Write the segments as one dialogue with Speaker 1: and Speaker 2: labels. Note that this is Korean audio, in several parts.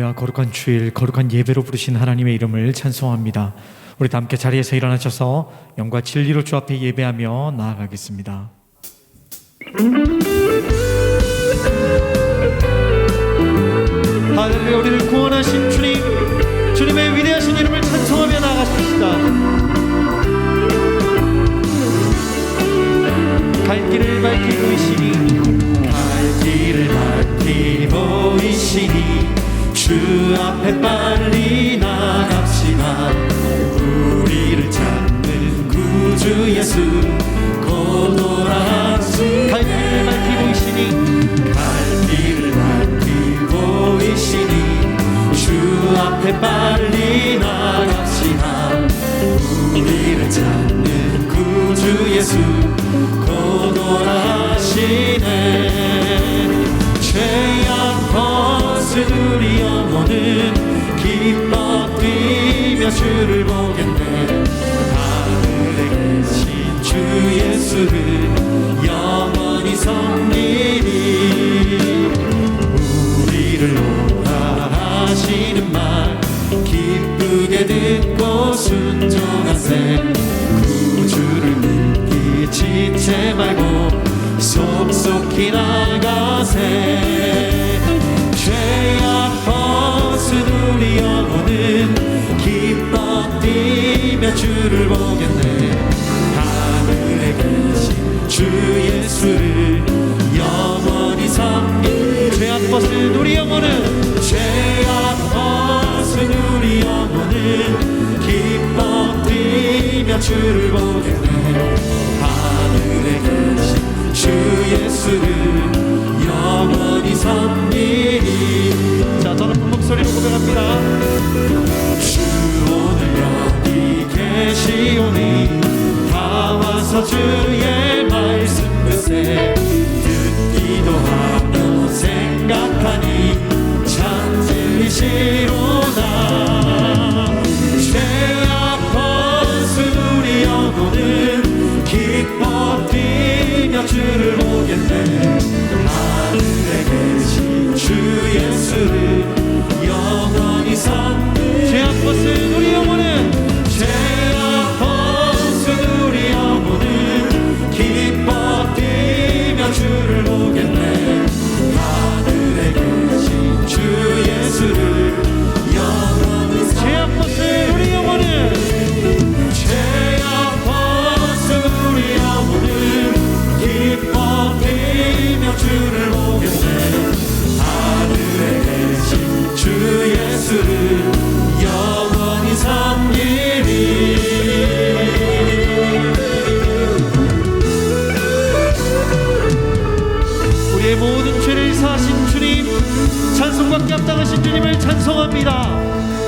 Speaker 1: 할렐루야. 거룩한 주일, 거룩한 예배로 부르신 하나님의 이름을 찬송합니다. 우리 다 함께 자리에서 일어나셔서 영과 진리로 주 앞에 예배하며 나아가겠습니다. 할렐루야. 우리를 구원하신 주님, 주님의 위대하신 이름을 찬송하며 나아가십시다. 갈 길을 밝히 보이시니, 갈 길을 밝히 보이시니 주 앞에 빨리 나갑시다. 우리를 찾는 구주 예수 곧 오라시. 갈 길을 밝히 보이시니, 갈 길을 밝히 보이시니 주 앞에 빨리 나갑시다. 우리를 찾는 구주 예수 곧 오라시네. 죄악 벗은 우리 영혼은 기뻐 뛰며 주를 보겠네. 하늘에 계신 주 예수를 영원히 섬기리. 우리를 오라 하시는 말 기쁘게 듣고 순종하세. 구주를 믿기 지체 말고 속속히 나가세. 죄악 벗은 우리 영혼은 기뻐 뛰며 주를 보겠네. 하늘에 계신 주 예수를 영원히 섬기. 죄악 벗은 우리 영혼은, 죄악 벗은 우리 영혼은 기뻐 뛰며 주를 보겠네. 하늘에 계신 주 예수를 영원히 섬기리. 자, 저는 큰 목소리로 고백합니다. 주 오늘 여기 계시오니 다 와서 주의 말씀 듣세. 듣기도 하며 생각하니 참 진리시로다. 죄악 벗은 우리 영혼은 기뻐 뛰며 주를 보겠네. 하늘에 계신 주 예수를 영원히 섬기. 죄악 벗은 우리 영혼은, 죄악 벗은 우리 영혼은 기뻐 뛰며 주를 보겠네. 하늘에 계신 주 예수를 영원히 섬기. 죄악 벗은 우리 영혼은, 죄악 벗은 우리 영혼은 기뻐 뛰며 주를 보겠네. 하늘에 계신 주 예수를 영원히 섬기리. 우리의 모든 죄를 사하신 주님, 찬송받기 합당하신 주님을 찬송합니다.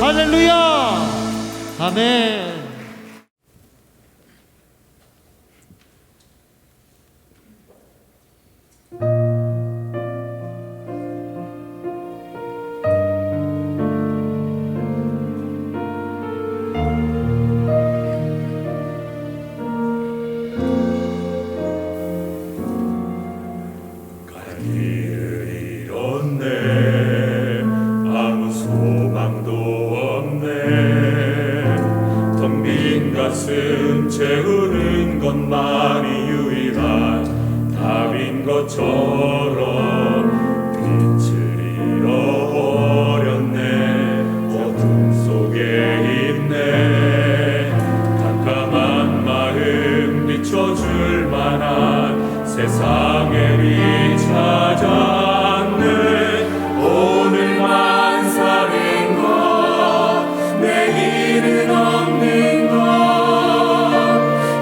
Speaker 1: 할렐루야. 아멘.
Speaker 2: 가슴 채우는 것만이 유일한 답인 것처럼 빛을 잃어버렸네. 어둠 속에 있네. 깜깜한 마음 비춰줄 만한 세상의 빛 찾았네. 오늘만 사는 것, 내일은 없는 것,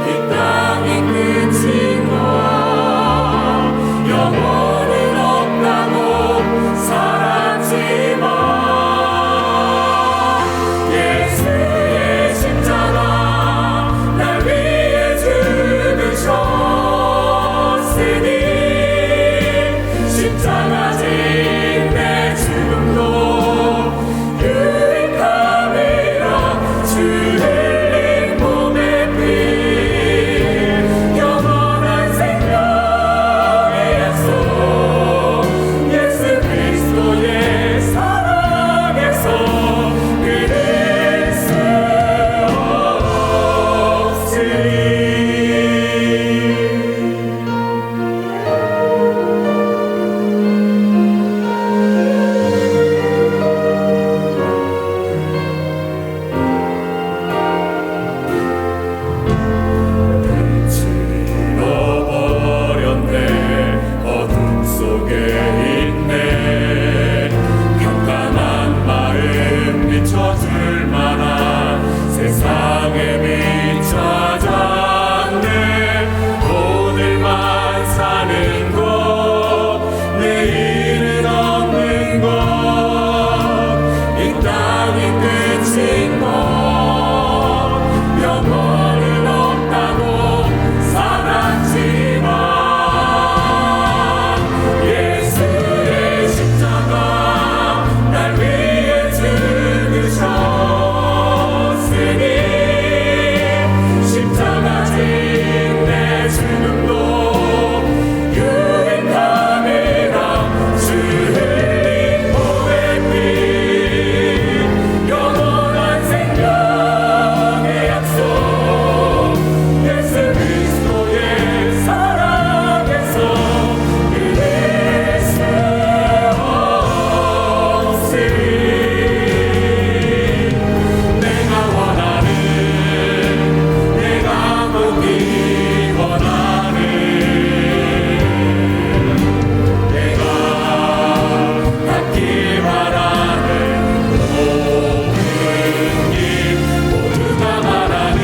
Speaker 2: 이 땅이 끝인 것, 영원 비춰줄 만한 세상의 빛 찾았네. 오늘만 사는 것 내일은 없는 것 이 땅이 끝인 것 영원은 없다고 살았지만 예수의 십자가 날 위해 죽으셨으니 십자가 진 내 죽음도 유익함이라 주 흘린 보배빛 영원한 생명의 약속 예수 그리스도의 사랑에서 끊을 수 없으리. 내가 원하는 내가 보기 원하는 내가 닿기 바라는 모든 길 모두 다 말하는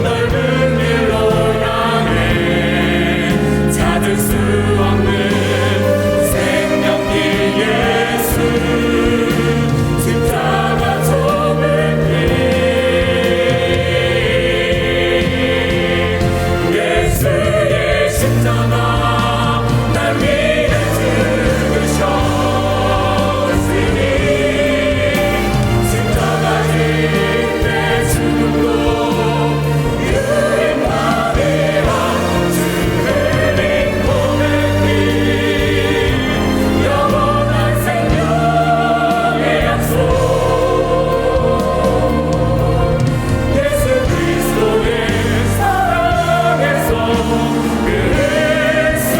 Speaker 2: 넓은 길로 향해 찾을 수 없는 생명길 예수 십자가 좁은 길 예수의 십자가 날 위해 죽으셨으니 십자가 진 내 죽음도 유익함이라 주 흘린 보배빛 영원한 생명의 약속 예수 그리스도의 사랑에서 끊을 수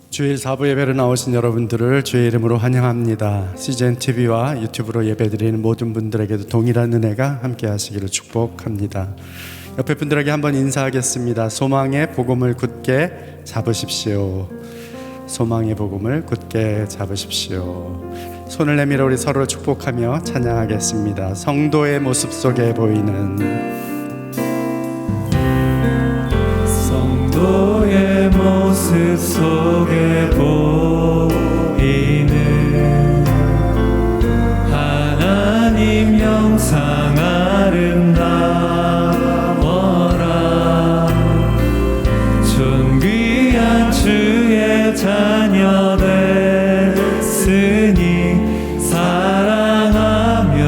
Speaker 3: 주일 4부 예배로 나오신 여러분들을 주의 이름으로 환영합니다. CGN TV와 유튜브로 예배드리는 모든 분들에게도 동일한 은혜가 함께 하시기를 축복합니다. 옆에 분들에게 한번 인사하겠습니다. 소망의 복음을 굳게 잡으십시오. 소망의 복음을 굳게 잡으십시오. 손을 내밀어 우리 서로를 축복하며 찬양하겠습니다. 성도의 모습 속에 보이는
Speaker 2: 성도의 모습 속에 보이는 하나님 영상 아름다워라. 존귀한 주의 자녀 됐으니 사랑하며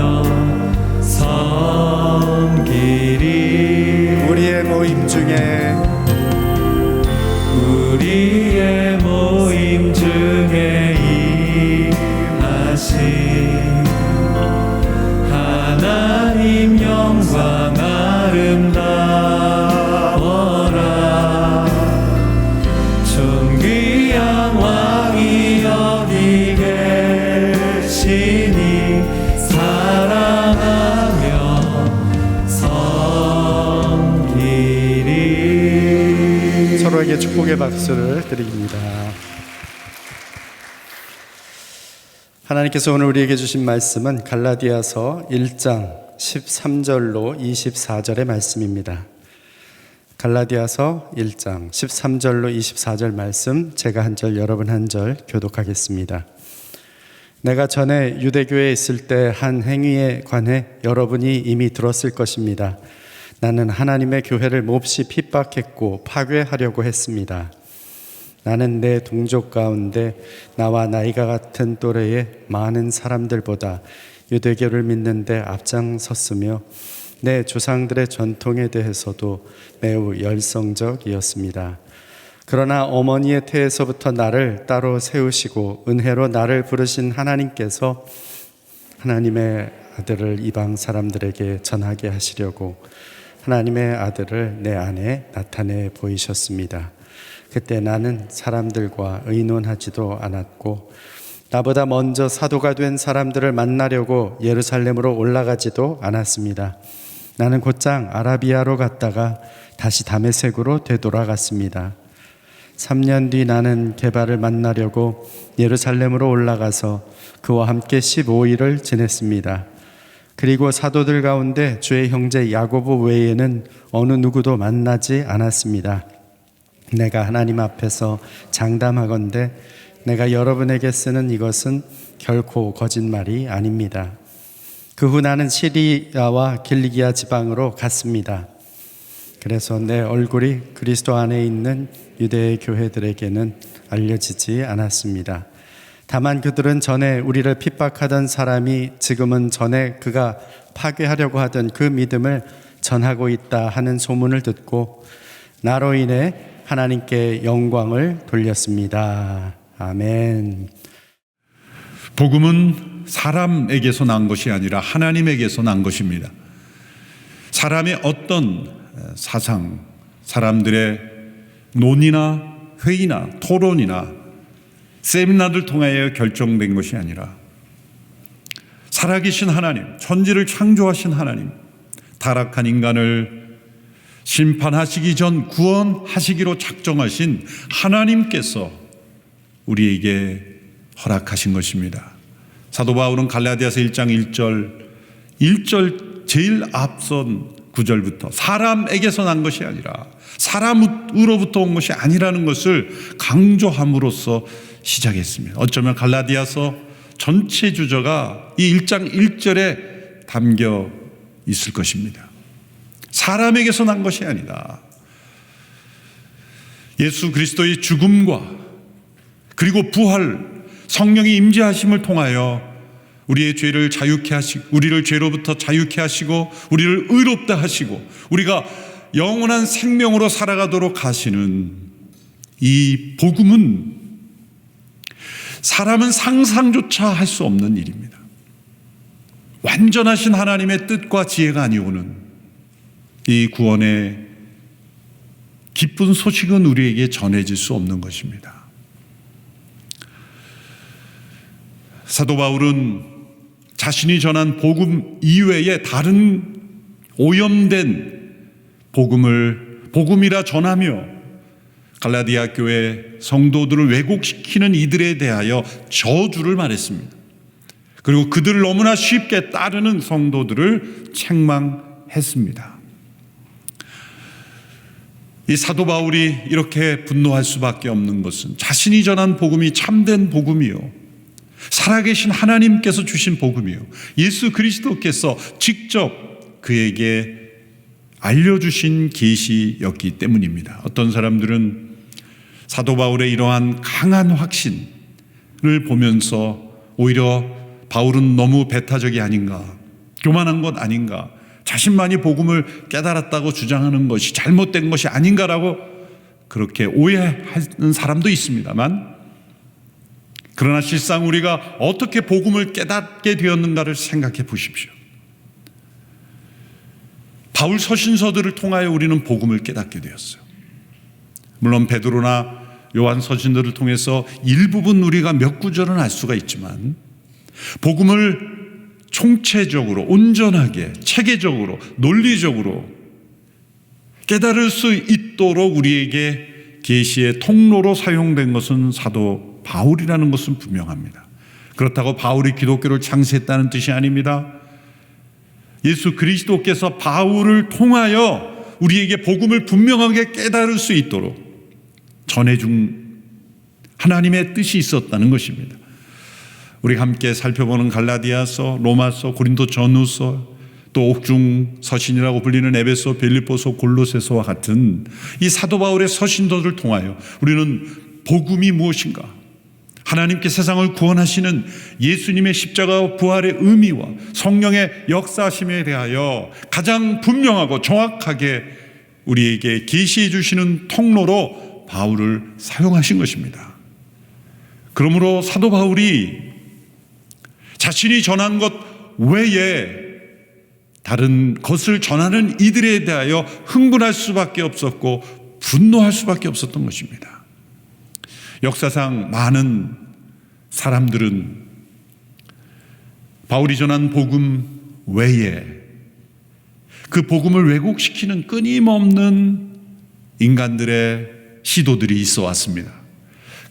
Speaker 2: 섬기리.
Speaker 3: 우리의 모임 중에
Speaker 2: 우리의 모임 중에 임하신 하나님 영광 아름다워라. 존귀한 왕이 여기 계시니 사랑하며 섬기리.
Speaker 3: 서로에게 축복의 박수를 드립니다. 하나님께서 오늘 우리에게 주신 말씀은 갈라디아서 1장 13절로 24절의 말씀입니다. 갈라디아서 1장 13절로 24절 말씀, 제가 한 절 여러분 한 절 교독하겠습니다. 내가 전에 유대교에 있을 때 한 행위에 관해 여러분이 이미 들었을 것입니다. 나는 하나님의 교회를 몹시 핍박했고 파괴하려고 했습니다. 나는 내 동족 가운데 나와 나이가 같은 또래의 많은 사람들보다 유대교를 믿는데 앞장섰으며 내 조상들의 전통에 대해서도 매우 열성적이었습니다. 그러나 어머니의 태에서부터 나를 따로 세우시고 은혜로 나를 부르신 하나님께서 하나님의 아들을 이방 사람들에게 전하게 하시려고 하나님의 아들을 내 안에 나타내 보이셨습니다. 그때 나는 사람들과 의논하지도 않았고 나보다 먼저 사도가 된 사람들을 만나려고 예루살렘으로 올라가지도 않았습니다. 나는 곧장 아라비아로 갔다가 다시 다메섹으로 되돌아갔습니다. 3년 뒤 나는 게바를 만나려고 예루살렘으로 올라가서 그와 함께 15일을 지냈습니다. 그리고 사도들 가운데 주의 형제 야고보 외에는 어느 누구도 만나지 않았습니다. 내가 하나님 앞에서 장담하건대 내가 여러분에게 쓰는 이것은 결코 거짓말이 아닙니다. 그 후 나는 시리아와 길리기아 지방으로 갔습니다. 그래서 내 얼굴이 그리스도 안에 있는 유대의 교회들에게는 알려지지 않았습니다. 다만 그들은 전에 우리를 핍박하던 사람이 지금은 전에 그가 파괴하려고 하던 그 믿음을 전하고 있다 하는 소문을 듣고 나로 인해 하나님께 영광을 돌렸습니다. 아멘.
Speaker 4: 복음은 사람에게서 난 것이 아니라 하나님에게서 난 것입니다. 사람의 어떤 사상, 사람들의 논의나 회의나 토론이나 세미나를 통하여 결정된 것이 아니라 살아계신 하나님, 천지를 창조하신 하나님, 타락한 인간을 심판하시기 전 구원하시기로 작정하신 하나님께서 우리에게 허락하신 것입니다. 사도 바울은 갈라디아서 1장 1절 제일 앞선 9절부터 사람에게서 난 것이 아니라 사람으로부터 온 것이 아니라는 것을 강조함으로써 시작했습니다. 어쩌면 갈라디아서 전체 주저가 이 1장 1절에 담겨 있을 것입니다. 사람에게서 난 것이 아니다. 예수 그리스도의 죽음과 그리고 부활, 성령의 임재하심을 통하여 우리의 죄를 자유케 하시고 우리를 죄로부터 자유케 하시고 우리를 의롭다 하시고 우리가 영원한 생명으로 살아가도록 하시는 이 복음은 사람은 상상조차 할 수 없는 일입니다. 완전하신 하나님의 뜻과 지혜가 아니오는 이 구원의 기쁜 소식은 우리에게 전해질 수 없는 것입니다. 사도 바울은 자신이 전한 복음 이외에 다른 오염된 복음이라 전하며 갈라디아 교회 성도들을 왜곡시키는 이들에 대하여 저주를 말했습니다. 그리고 그들을 너무나 쉽게 따르는 성도들을 책망했습니다. 이 사도 바울이 이렇게 분노할 수밖에 없는 것은 자신이 전한 복음이 참된 복음이요 살아계신 하나님께서 주신 복음이요 예수 그리스도께서 직접 그에게 알려주신 계시였기 때문입니다. 어떤 사람들은 사도 바울의 이러한 강한 확신을 보면서 오히려 바울은 너무 배타적이 아닌가, 교만한 것 아닌가, 자신만이 복음을 깨달았다고 주장하는 것이 잘못된 것이 아닌가라고 그렇게 오해하는 사람도 있습니다만, 그러나 실상 우리가 어떻게 복음을 깨닫게 되었는가를 생각해 보십시오. 바울 서신서들을 통하여 우리는 복음을 깨닫게 되었어요. 물론 베드로나 요한 서신들을 통해서 일부분 우리가 몇 구절은 알 수가 있지만 복음을 총체적으로 온전하게 체계적으로 논리적으로 깨달을 수 있도록 우리에게 계시의 통로로 사용된 것은 사도 바울이라는 것은 분명합니다. 그렇다고 바울이 기독교를 창시했다는 뜻이 아닙니다. 예수 그리스도께서 바울을 통하여 우리에게 복음을 분명하게 깨달을 수 있도록 전해준 하나님의 뜻이 있었다는 것입니다. 우리 함께 살펴보는 갈라디아서, 로마서, 고린도 전후서, 또 옥중 서신이라고 불리는 에베소, 빌립보서, 골로새서와 같은 이 사도 바울의 서신도를 통하여 우리는 복음이 무엇인가, 하나님께 세상을 구원하시는 예수님의 십자가와 부활의 의미와 성령의 역사심에 대하여 가장 분명하고 정확하게 우리에게 계시해 주시는 통로로 바울을 사용하신 것입니다. 그러므로 사도 바울이 자신이 전한 것 외에 다른 것을 전하는 이들에 대하여 흥분할 수밖에 없었고 분노할 수밖에 없었던 것입니다. 역사상 많은 사람들은 바울이 전한 복음 외에 그 복음을 왜곡시키는 끊임없는 인간들의 시도들이 있어 왔습니다.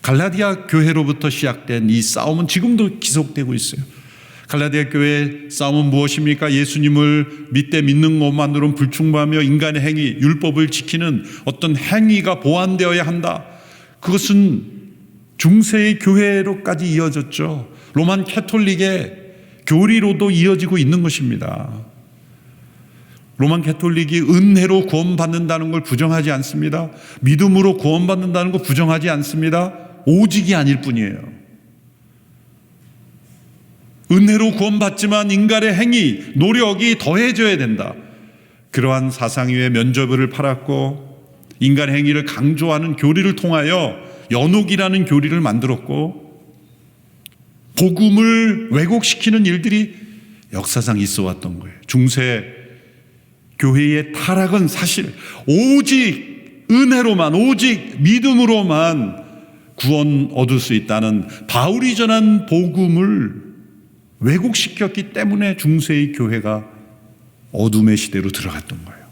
Speaker 4: 갈라디아 교회로부터 시작된 이 싸움은 지금도 지속되고 있어요. 갈라디아 교회의 싸움은 무엇입니까? 예수님을 믿는 것만으로는 불충분하며 인간의 행위, 율법을 지키는 어떤 행위가 보완되어야 한다. 그것은 중세의 교회로까지 이어졌죠. 로만 캐톨릭의 교리로도 이어지고 있는 것입니다. 로만 캐톨릭이 은혜로 구원받는다는 걸 부정하지 않습니다. 믿음으로 구원받는다는 걸 부정하지 않습니다. 오직이 아닐 뿐이에요. 은혜로 구원받지만 인간의 행위, 노력이 더해져야 된다. 그러한 사상 위에 면죄부를 팔았고 인간의 행위를 강조하는 교리를 통하여 연옥이라는 교리를 만들었고 복음을 왜곡시키는 일들이 역사상 있어 왔던 거예요. 중세 교회의 타락은 사실 오직 은혜로만, 오직 믿음으로만 구원 얻을 수 있다는 바울이 전한 복음을 왜곡시켰기 때문에 중세의 교회가 어둠의 시대로 들어갔던 거예요.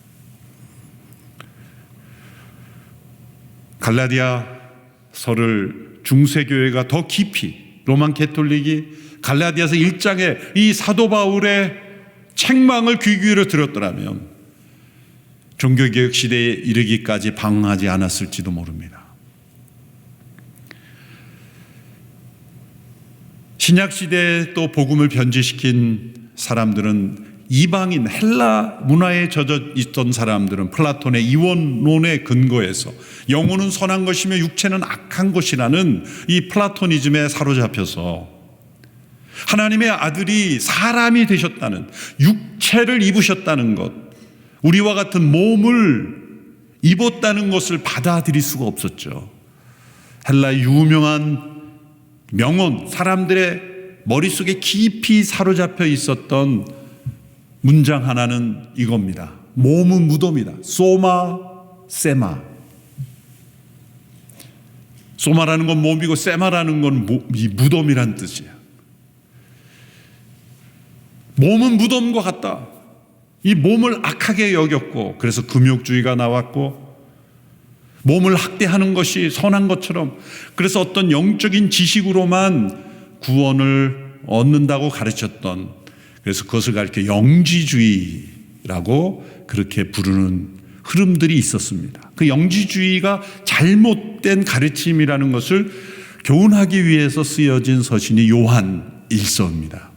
Speaker 4: 갈라디아서를 중세교회가 더 깊이 로만 캐톨릭이 갈라디아서 1장에 이 사도 바울의 책망을 귀 기울여 들었더라면 종교개혁 시대에 이르기까지 방황하지 않았을지도 모릅니다. 신약시대에 또 복음을 변질시킨 사람들은 이방인 헬라 문화에 젖어 있던 사람들은 플라톤의 이원론에 근거해서 영혼은 선한 것이며 육체는 악한 것이라는 이 플라토니즘에 사로잡혀서 하나님의 아들이 사람이 되셨다는, 육체를 입으셨다는 것, 우리와 같은 몸을 입었다는 것을 받아들일 수가 없었죠. 헬라의 유명한 명언, 사람들의 머릿속에 깊이 사로잡혀 있었던 문장 하나는 이겁니다. 몸은 무덤이다. 소마, 세마. 소마라는 건 몸이고 세마라는 건 무덤이란 뜻이야. 몸은 무덤과 같다. 이 몸을 악하게 여겼고 그래서 금욕주의가 나왔고 몸을 학대하는 것이 선한 것처럼, 그래서 어떤 영적인 지식으로만 구원을 얻는다고 가르쳤던, 그래서 그것을 가리켜 영지주의라고 그렇게 부르는 흐름들이 있었습니다. 그 영지주의가 잘못된 가르침이라는 것을 교훈하기 위해서 쓰여진 서신이 요한 1서입니다.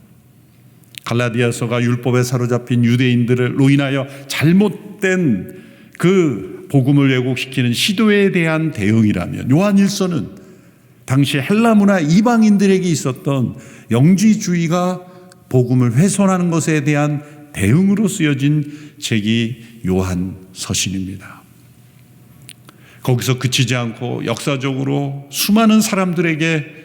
Speaker 4: 갈라디아서가 율법에 사로잡힌 유대인들로 인하여 잘못된 그 복음을 왜곡시키는 시도에 대한 대응이라면, 요한 1서는 당시 헬라 문화 이방인들에게 있었던 영지주의가 복음을 훼손하는 것에 대한 대응으로 쓰여진 책이 요한 서신입니다. 거기서 그치지 않고 역사적으로 수많은 사람들에게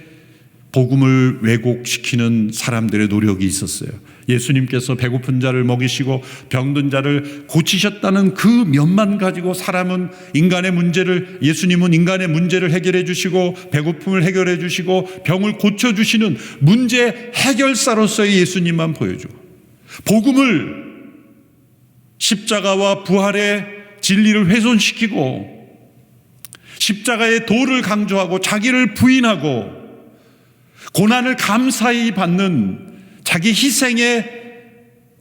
Speaker 4: 복음을 왜곡시키는 사람들의 노력이 있었어요. 예수님께서 배고픈 자를 먹이시고 병든 자를 고치셨다는 그 면만 가지고 사람은 인간의 문제를, 예수님은 인간의 문제를 해결해 주시고 배고픔을 해결해 주시고 병을 고쳐주시는 문제 해결사로서의 예수님만 보여주고, 복음을 십자가와 부활의 진리를 훼손시키고 십자가의 도를 강조하고 자기를 부인하고 고난을 감사히 받는 자기 희생의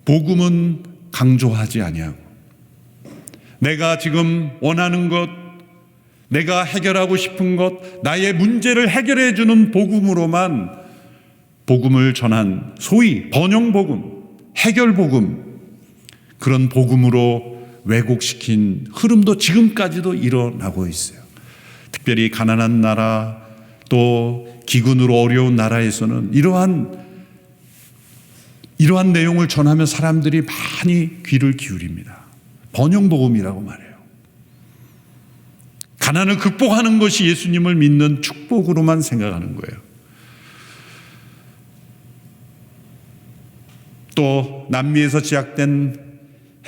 Speaker 4: 복음은 강조하지 아니하고, 내가 지금 원하는 것, 내가 해결하고 싶은 것, 나의 문제를 해결해 주는 복음으로만 복음을 전한 소위 번영복음, 해결복음, 그런 복음으로 왜곡시킨 흐름도 지금까지도 일어나고 있어요. 특별히 가난한 나라, 또 기근으로 어려운 나라에서는 이러한 내용을 전하면 사람들이 많이 귀를 기울입니다. 번영복음이라고 말해요. 가난을 극복하는 것이 예수님을 믿는 축복으로만 생각하는 거예요. 또 남미에서 시작된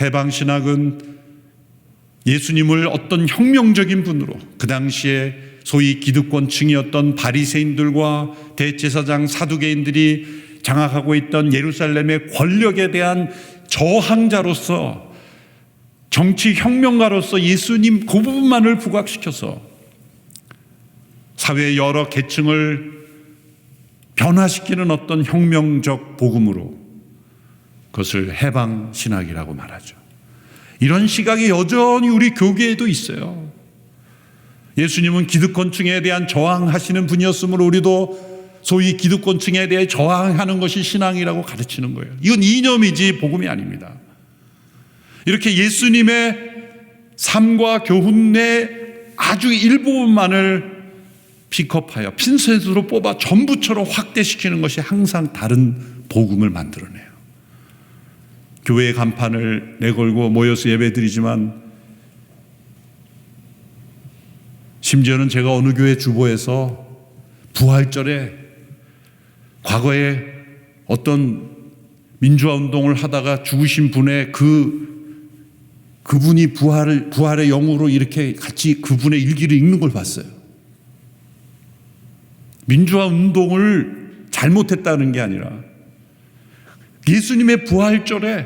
Speaker 4: 해방신학은 예수님을 어떤 혁명적인 분으로, 그 당시에 소위 기득권층이었던 바리새인들과 대제사장 사두개인들이 장악하고 있던 예루살렘의 권력에 대한 저항자로서, 정치 혁명가로서 예수님 그 부분만을 부각시켜서 사회의 여러 계층을 변화시키는 어떤 혁명적 복음으로, 그것을 해방신학이라고 말하죠. 이런 시각이 여전히 우리 교계에도 있어요. 예수님은 기득권층에 대한 저항하시는 분이었으므로 우리도 소위 기득권층에 대해 저항하는 것이 신앙이라고 가르치는 거예요. 이건 이념이지 복음이 아닙니다. 이렇게 예수님의 삶과 교훈의 아주 일부분만을 픽업하여 핀셋으로 뽑아 전부처럼 확대시키는 것이 항상 다른 복음을 만들어내요. 교회의 간판을 내걸고 모여서 예배드리지만, 심지어는 제가 어느 교회 주보에서 부활절에 과거에 어떤 민주화 운동을 하다가 죽으신 분의 그분이 부활의 영으로 이렇게 같이 그분의 일기를 읽는 걸 봤어요. 민주화 운동을 잘못했다는 게 아니라 예수님의 부활절에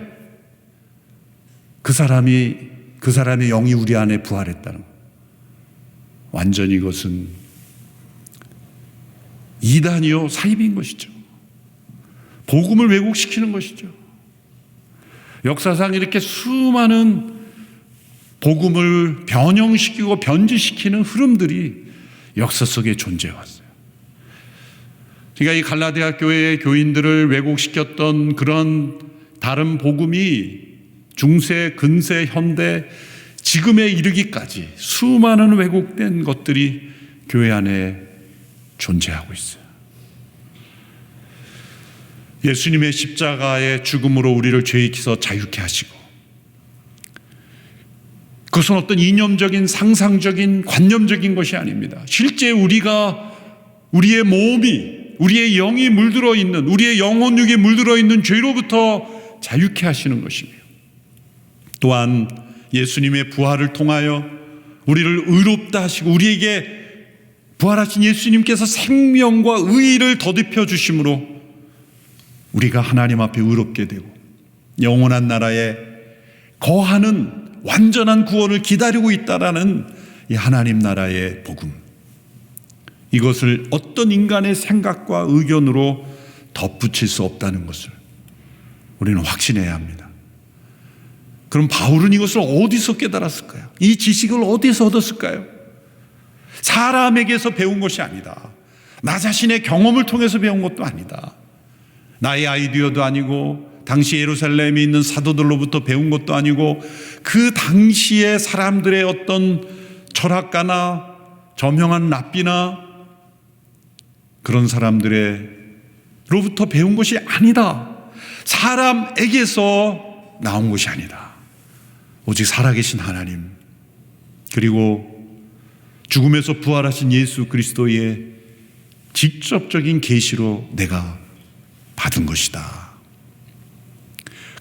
Speaker 4: 그 사람의 영이 우리 안에 부활했다는 것. 완전히 이것은 이단이요 사입인 것이죠. 복음을 왜곡시키는 것이죠. 역사상 이렇게 수많은 복음을 변형시키고 변질시키는 흐름들이 역사 속에 존재해왔어요. 그러니까 이 갈라디아 교회의 교인들을 왜곡시켰던 그런 다른 복음이 중세, 근세, 현대, 지금에 이르기까지 수많은 왜곡된 것들이 교회 안에 존재하고 있어요. 예수님의 십자가의 죽음으로 우리를 죄 익혀서 자유케 하시고, 그것은 어떤 이념적인, 상상적인, 관념적인 것이 아닙니다. 실제 우리의 몸이, 우리의 영이 물들어 있는, 우리의 영혼육이 물들어 있는 죄로부터 자유케 하시는 것이며, 또한 예수님의 부활을 통하여 우리를 의롭다 하시고, 우리에게 부활하신 예수님께서 생명과 의의를 더듬혀 주심으로 우리가 하나님 앞에 의롭게 되고 영원한 나라에 거하는 완전한 구원을 기다리고 있다라는 이 하나님 나라의 복음, 이것을 어떤 인간의 생각과 의견으로 덧붙일 수 없다는 것을 우리는 확신해야 합니다. 그럼 바울은 이것을 어디서 깨달았을까요? 이 지식을 어디서 얻었을까요? 사람에게서 배운 것이 아니다. 나 자신의 경험을 통해서 배운 것도 아니다. 나의 아이디어도 아니고 당시 예루살렘에 있는 사도들로부터 배운 것도 아니고 그 당시의 사람들의 어떤 철학가나 저명한 랍비나 그런 사람들로부터 배운 것이 아니다. 사람에게서 나온 것이 아니다. 오직 살아계신 하나님, 그리고 죽음에서 부활하신 예수 그리스도의 직접적인 계시로 내가 받은 것이다.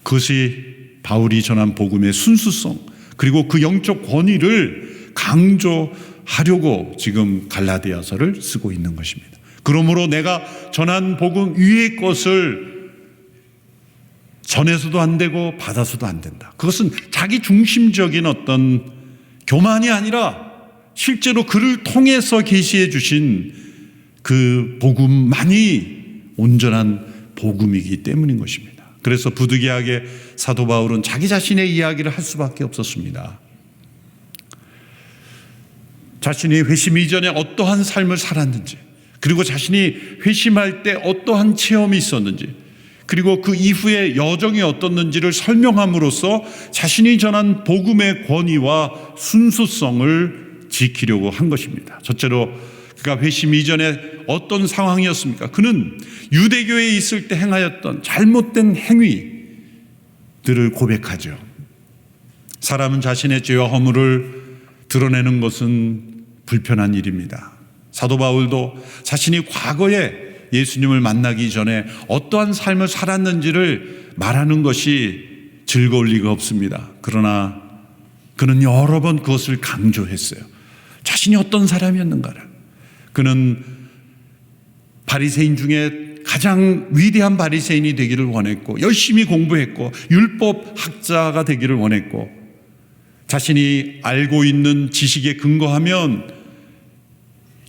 Speaker 4: 그것이 바울이 전한 복음의 순수성, 그리고 그 영적 권위를 강조하려고 지금 갈라디아서를 쓰고 있는 것입니다. 그러므로 내가 전한 복음 위의 것을 전해서도 안 되고 받아서도 안 된다. 그것은 자기 중심적인 어떤 교만이 아니라 실제로 그를 통해서 계시해 주신 그 복음만이 온전한 복음이기 때문인 것입니다. 그래서 부득이하게 사도 바울은 자기 자신의 이야기를 할 수밖에 없었습니다. 자신이 회심 이전에 어떠한 삶을 살았는지, 그리고 자신이 회심할 때 어떠한 체험이 있었는지, 그리고 그 이후의 여정이 어떻는지를 설명함으로써 자신이 전한 복음의 권위와 순수성을 지키려고 한 것입니다. 첫째로 그가 회심 이전에 어떤 상황이었습니까? 그는 유대교에 있을 때 행하였던 잘못된 행위들을 고백하죠. 사람은 자신의 죄와 허물을 드러내는 것은 불편한 일입니다. 사도 바울도 자신이 과거에 예수님을 만나기 전에 어떠한 삶을 살았는지를 말하는 것이 즐거울 리가 없습니다. 그러나 그는 여러 번 그것을 강조했어요. 자신이 어떤 사람이었는가를. 그는 바리새인 중에 가장 위대한 바리새인이 되기를 원했고, 열심히 공부했고, 율법 학자가 되기를 원했고, 자신이 알고 있는 지식에 근거하면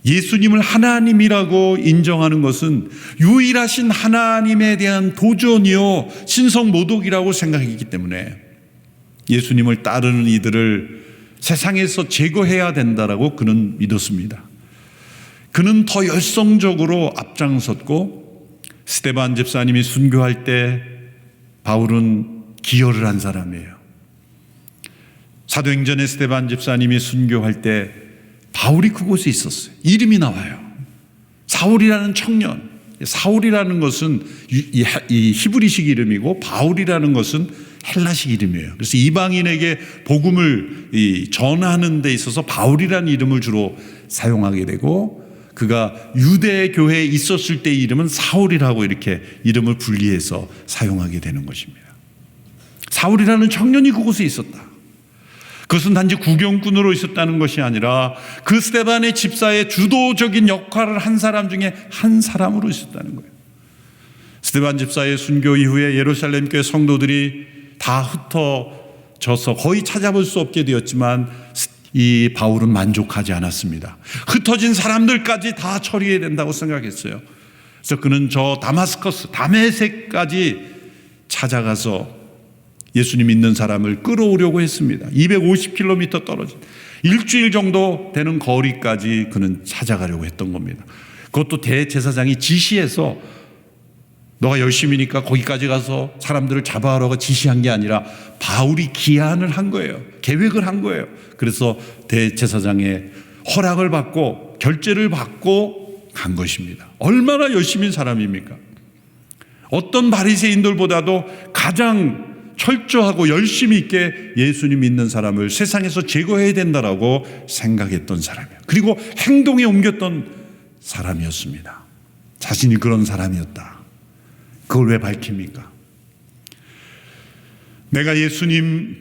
Speaker 4: 예수님을 하나님이라고 인정하는 것은 유일하신 하나님에 대한 도전이요 신성모독이라고 생각했기 때문에 예수님을 따르는 이들을 세상에서 제거해야 된다라고 그는 믿었습니다. 그는 더 열성적으로 앞장섰고, 스데반 집사님이 순교할 때 바울은 기여를 한 사람이에요. 사도행전에 스데반 집사님이 순교할 때 바울이 그곳에 있었어요. 이름이 나와요. 사울이라는 청년. 사울이라는 것은 이 히브리식 이름이고, 바울이라는 것은 헬라식 이름이에요. 그래서 이방인에게 복음을 전하는 데 있어서 바울이라는 이름을 주로 사용하게 되고, 그가 유대 교회에 있었을 때의 이름은 사울이라고 이렇게 이름을 분리해서 사용하게 되는 것입니다. 사울이라는 청년이 그곳에 있었다. 그것은 단지 구경꾼으로 있었다는 것이 아니라 그 스데반의 집사의 주도적인 역할을 한 사람 중에 한 사람으로 있었다는 거예요. 스데반 집사의 순교 이후에 예루살렘 교회 성도들이 다 흩어져서 거의 찾아볼 수 없게 되었지만, 이 바울은 만족하지 않았습니다. 흩어진 사람들까지 다 처리해야 된다고 생각했어요. 그래서 그는 저 다마스커스, 다메섹까지 찾아가서 예수님 믿는 사람을 끌어오려고 했습니다. 250km 떨어진 일주일 정도 되는 거리까지 그는 찾아가려고 했던 겁니다. 그것도 대제사장이 지시해서 너가 열심히니까 거기까지 가서 사람들을 잡아오라고 지시한 게 아니라 바울이 기한을 한 거예요. 계획을 한 거예요. 그래서 대제사장의 허락을 받고 결제를 받고 간 것입니다. 얼마나 열심인 사람입니까? 어떤 바리새인들보다도 가장 철저하고 열심히 있게 예수님 믿는 사람을 세상에서 제거해야 된다라고 생각했던 사람이에요. 그리고 행동에 옮겼던 사람이었습니다. 자신이 그런 사람이었다. 그걸 왜 밝힙니까? 내가 예수님을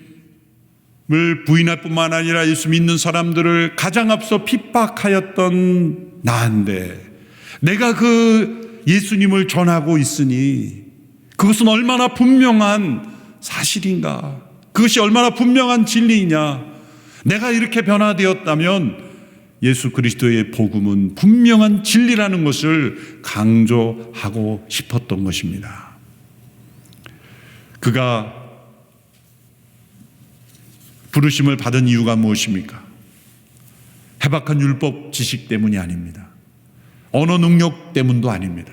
Speaker 4: 부인할 뿐만 아니라 예수 믿는 사람들을 가장 앞서 핍박하였던 나인데, 내가 그 예수님을 전하고 있으니 그것은 얼마나 분명한 사실인가, 그것이 얼마나 분명한 진리이냐. 내가 이렇게 변화되었다면 예수 그리스도의 복음은 분명한 진리라는 것을 강조하고 싶었던 것입니다. 그가 부르심을 받은 이유가 무엇입니까? 해박한 율법 지식 때문이 아닙니다. 언어 능력 때문도 아닙니다.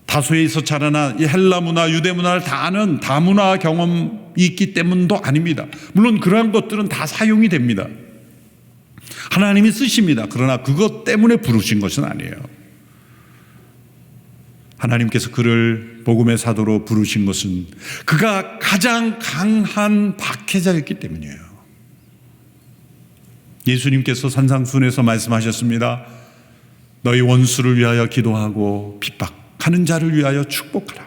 Speaker 4: 다소에서 자라난 이 헬라 문화, 유대 문화를 다 아는 다문화 경험이 있기 때문도 아닙니다. 물론 그러한 것들은 다 사용이 됩니다. 하나님이 쓰십니다. 그러나 그것 때문에 부르신 것은 아니에요. 하나님께서 그를 복음의 사도로 부르신 것은 그가 가장 강한 박해자였기 때문이에요. 예수님께서 산상순에서 말씀하셨습니다. 너희 원수를 위하여 기도하고 핍박하는 자를 위하여 축복하라.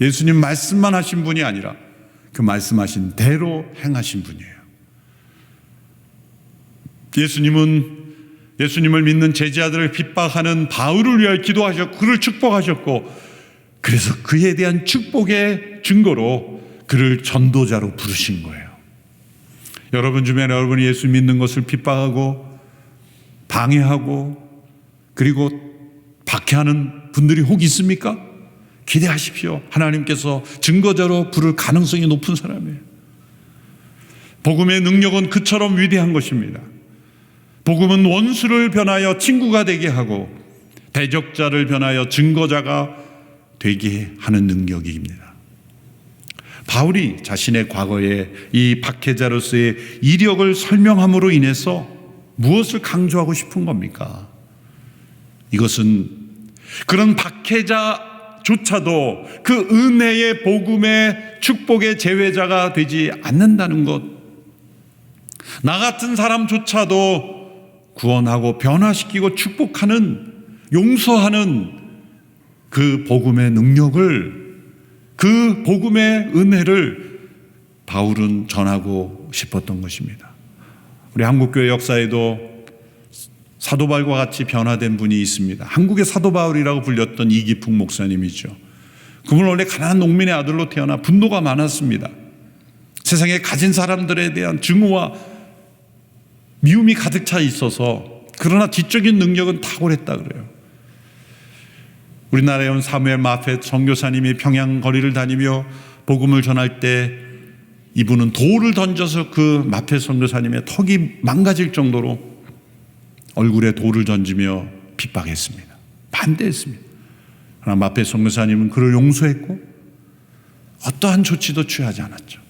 Speaker 4: 예수님 말씀만 하신 분이 아니라 그 말씀하신 대로 행하신 분이에요. 예수님을 믿는 제자들을 핍박하는 바울을 위하여 기도하셨고 그를 축복하셨고, 그래서 그에 대한 축복의 증거로 그를 전도자로 부르신 거예요. 여러분 주변에 여러분이 예수 믿는 것을 핍박하고 방해하고 그리고 박해하는 분들이 혹 있습니까? 기대하십시오. 하나님께서 증거자로 부를 가능성이 높은 사람이에요. 복음의 능력은 그처럼 위대한 것입니다. 복음은 원수를 변하여 친구가 되게 하고 대적자를 변하여 증거자가 되게 하는 능력입니다. 바울이 자신의 과거의 이 박해자로서의 이력을 설명함으로 인해서 무엇을 강조하고 싶은 겁니까? 이것은 그런 박해자조차도 그 은혜의 복음의 축복의 제외자가 되지 않는다는 것, 나 같은 사람조차도 구원하고 변화시키고 축복하는, 용서하는 그 복음의 능력을 그 복음의 은혜를 바울은 전하고 싶었던 것입니다. 우리 한국교회 역사에도 사도 바울과 같이 변화된 분이 있습니다. 한국의 사도 바울이라고 불렸던 이기풍 목사님이죠. 그분은 원래 가난한 농민의 아들로 태어나 분노가 많았습니다. 세상에 가진 사람들에 대한 증오와 미움이 가득 차 있어서, 그러나 지적인 능력은 탁월했다 그래요. 우리나라에 온 사무엘 마펫 선교사님이 평양 거리를 다니며 복음을 전할 때 이분은 돌을 던져서 그 마펫 선교사님의 턱이 망가질 정도로 얼굴에 돌을 던지며 핍박했습니다. 반대했습니다. 그러나 마펫 선교사님은 그를 용서했고 어떠한 조치도 취하지 않았죠.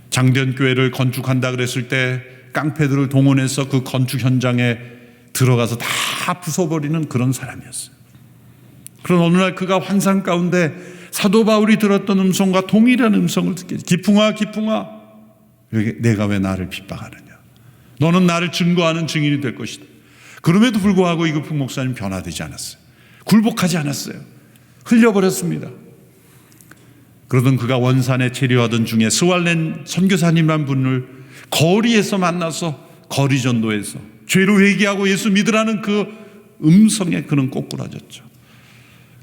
Speaker 4: 장대현교회를 건축한다 그랬을 때 깡패들을 동원해서 그 건축 현장에 들어가서 다 부숴버리는 그런 사람이었어요. 그런 어느 날 그가 환상 가운데 사도 바울이 들었던 음성과 동일한 음성을 듣게, 기풍아 기풍아 내가 왜 나를 핍박하느냐, 너는 나를 증거하는 증인이 될 것이다. 그럼에도 불구하고 이기풍 목사님 변화되지 않았어요. 굴복하지 않았어요. 흘려버렸습니다. 그러던 그가 원산에 체류하던 중에 스왈렌 선교사님이란 분을 거리에서 만나서 거리 전도에서 죄로 회개하고 예수 믿으라는 그 음성에 그는 꼬꾸라졌죠.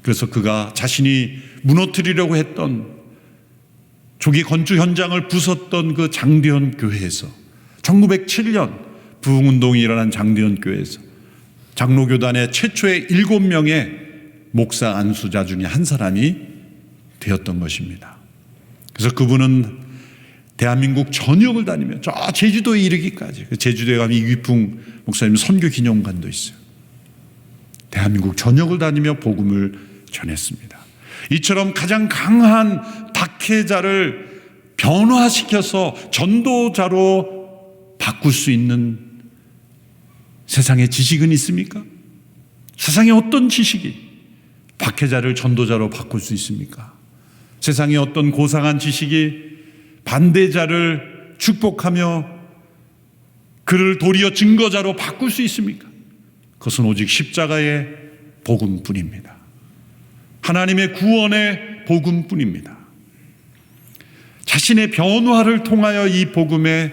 Speaker 4: 그래서 그가 자신이 무너뜨리려고 했던 조기 건축 현장을 부쉈던 그 장대현 교회에서 1907년 부흥운동이 일어난 장대현 교회에서 장로교단의 최초의 7명의 목사 안수자 중에 한 사람이 되었던 것입니다. 그래서 그분은 대한민국 전역을 다니며 저 제주도에 이르기까지, 제주도에 가면 이기풍 목사님 선교 기념관도 있어요. 대한민국 전역을 다니며 복음을 전했습니다. 이처럼 가장 강한 박해자를 변화시켜서 전도자로 바꿀 수 있는 세상에 지식은 있습니까? 세상에 어떤 지식이 박해자를 전도자로 바꿀 수 있습니까? 세상에 어떤 고상한 지식이 반대자를 축복하며 그를 도리어 증거자로 바꿀 수 있습니까? 그것은 오직 십자가의 복음뿐입니다. 하나님의 구원의 복음뿐입니다. 자신의 변화를 통하여 이 복음의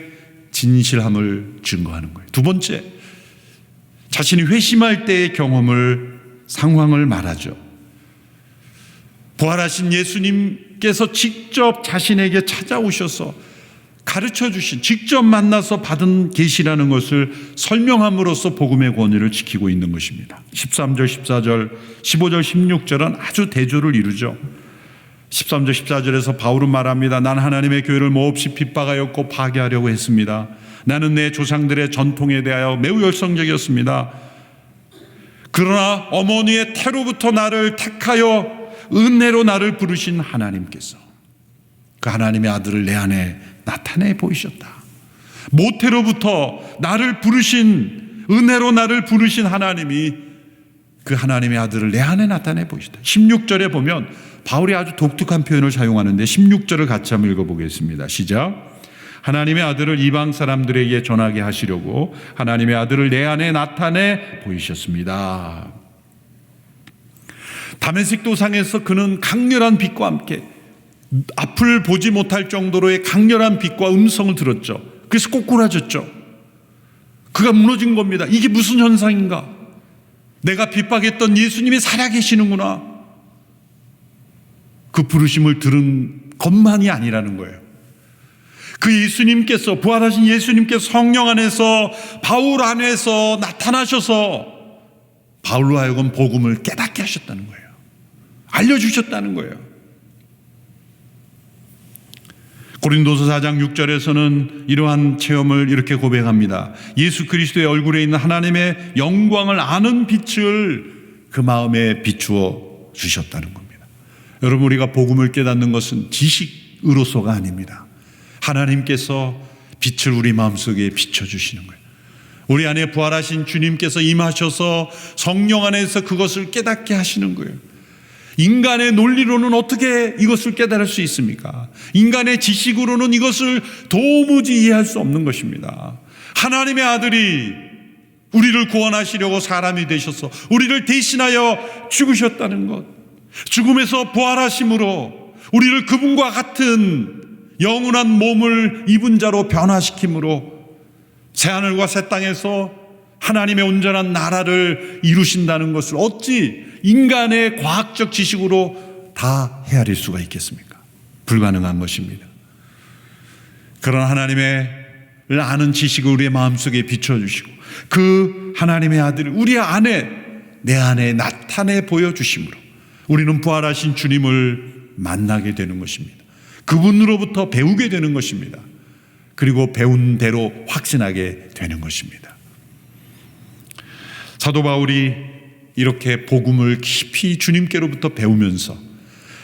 Speaker 4: 진실함을 증거하는 거예요. 두 번째, 자신이 회심할 때의 경험을, 상황을 말하죠. 부활하신 예수님께서 직접 자신에게 찾아오셔서 가르쳐 주신, 직접 만나서 받은 계시라는 것을 설명함으로써 복음의 권위를 지키고 있는 것입니다. 13절, 14절, 15절, 16절은 아주 대조를 이루죠. 13절, 14절에서 바울은 말합니다. 난 하나님의 교회를 몹시 핍박하였고 파괴하려고 했습니다. 나는 내 조상들의 전통에 대하여 매우 열성적이었습니다. 그러나 어머니의 태로부터 나를 택하여 은혜로 나를 부르신 하나님께서 그 하나님의 아들을 내 안에 나타내 보이셨다. 모태로부터 나를 부르신, 은혜로 나를 부르신 하나님이 그 하나님의 아들을 내 안에 나타내 보이셨다. 16절에 보면 바울이 아주 독특한 표현을 사용하는데 16절을 같이 한번 읽어보겠습니다. 시작. 하나님의 아들을 이방 사람들에게 전하게 하시려고 하나님의 아들을 내 안에 나타내 보이셨습니다. 다메섹 도상에서 그는 강렬한 빛과 함께 앞을 보지 못할 정도로의 강렬한 빛과 음성을 들었죠. 그래서 꼬꾸라졌죠. 그가 무너진 겁니다. 이게 무슨 현상인가? 내가 핍박했던 예수님이 살아계시는구나. 그 부르심을 들은 것만이 아니라는 거예요. 그 예수님께서, 부활하신 예수님께서 성령 안에서, 바울 안에서 나타나셔서 바울로 하여금 복음을 깨닫게 하셨다는 거예요. 알려주셨다는 거예요. 고린도서 4장 6절에서는 이러한 체험을 이렇게 고백합니다. 예수 그리스도의 얼굴에 있는 하나님의 영광을 아는 빛을 그 마음에 비추어 주셨다는 겁니다. 여러분, 우리가 복음을 깨닫는 것은 지식으로서가 아닙니다. 하나님께서 빛을 우리 마음속에 비춰주시는 거예요. 우리 안에 부활하신 주님께서 임하셔서 성령 안에서 그것을 깨닫게 하시는 거예요. 인간의 논리로는 어떻게 이것을 깨달을 수 있습니까? 인간의 지식으로는 이것을 도무지 이해할 수 없는 것입니다. 하나님의 아들이 우리를 구원하시려고 사람이 되셔서 우리를 대신하여 죽으셨다는 것, 죽음에서 부활하심으로 우리를 그분과 같은 영원한 몸을 입은 자로 변화시킴으로 새하늘과 새 땅에서 하나님의 온전한 나라를 이루신다는 것을 어찌 인간의 과학적 지식으로 다 헤아릴 수가 있겠습니까? 불가능한 것입니다. 그런 하나님의 아는 지식을 우리의 마음속에 비춰주시고 그 하나님의 아들을 우리 안에, 내 안에 나타내 보여주심으로 우리는 부활하신 주님을 만나게 되는 것입니다. 그분으로부터 배우게 되는 것입니다. 그리고 배운 대로 확신하게 되는 것입니다. 사도 바울이 이렇게 복음을 깊이 주님께로부터 배우면서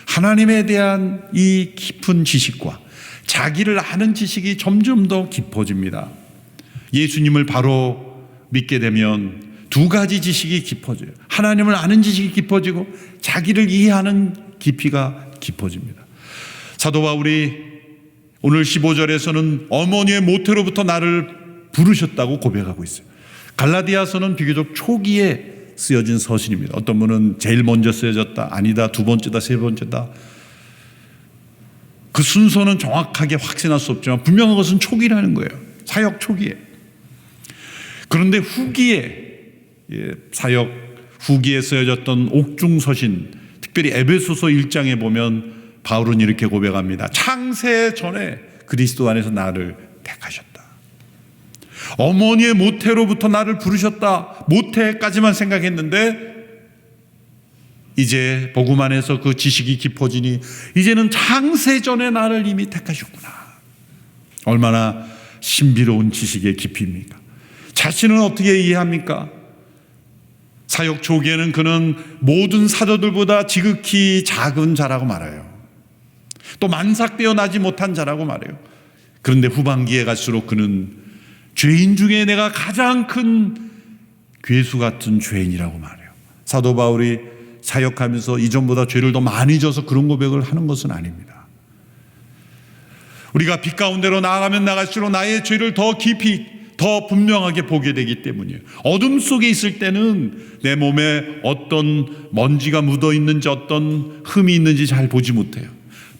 Speaker 4: 하나님에 대한 이 깊은 지식과 자기를 아는 지식이 점점 더 깊어집니다. 예수님을 바로 믿게 되면 두 가지 지식이 깊어져요. 하나님을 아는 지식이 깊어지고 자기를 이해하는 깊이가 깊어집니다. 사도 바울이 오늘 15절에서는 어머니의 모태로부터 나를 부르셨다고 고백하고 있어요. 갈라디아서는 비교적 초기에 쓰여진 서신입니다. 어떤 분은 제일 먼저 쓰여졌다, 아니다, 두 번째다, 세 번째다. 그 순서는 정확하게 확신할 수 없지만 분명한 것은 초기라는 거예요. 사역 초기에. 그런데 후기에, 사역 후기에 쓰여졌던 옥중서신, 특별히 에베소서 1장에 보면 바울은 이렇게 고백합니다. 창세 전에 그리스도 안에서 나를 택하셨다. 어머니의 모태로부터 나를 부르셨다. 모태까지만 생각했는데 이제 복음 안에서 그 지식이 깊어지니 이제는 창세 전에 나를 이미 택하셨구나. 얼마나 신비로운 지식의 깊이입니까? 자신은 어떻게 이해합니까? 사역 초기에는 그는 모든 사도들보다 지극히 작은 자라고 말해요. 또 만삭되어 나지 못한 자라고 말해요. 그런데 후반기에 갈수록 그는 죄인 중에 내가 가장 큰 괴수 같은 죄인이라고 말해요. 사도 바울이 사역하면서 이전보다 죄를 더 많이 져서 그런 고백을 하는 것은 아닙니다. 우리가 빛 가운데로 나아가면 나갈수록 나의 죄를 더 깊이, 더 분명하게 보게 되기 때문이에요. 어둠 속에 있을 때는 내 몸에 어떤 먼지가 묻어 있는지 어떤 흠이 있는지 잘 보지 못해요.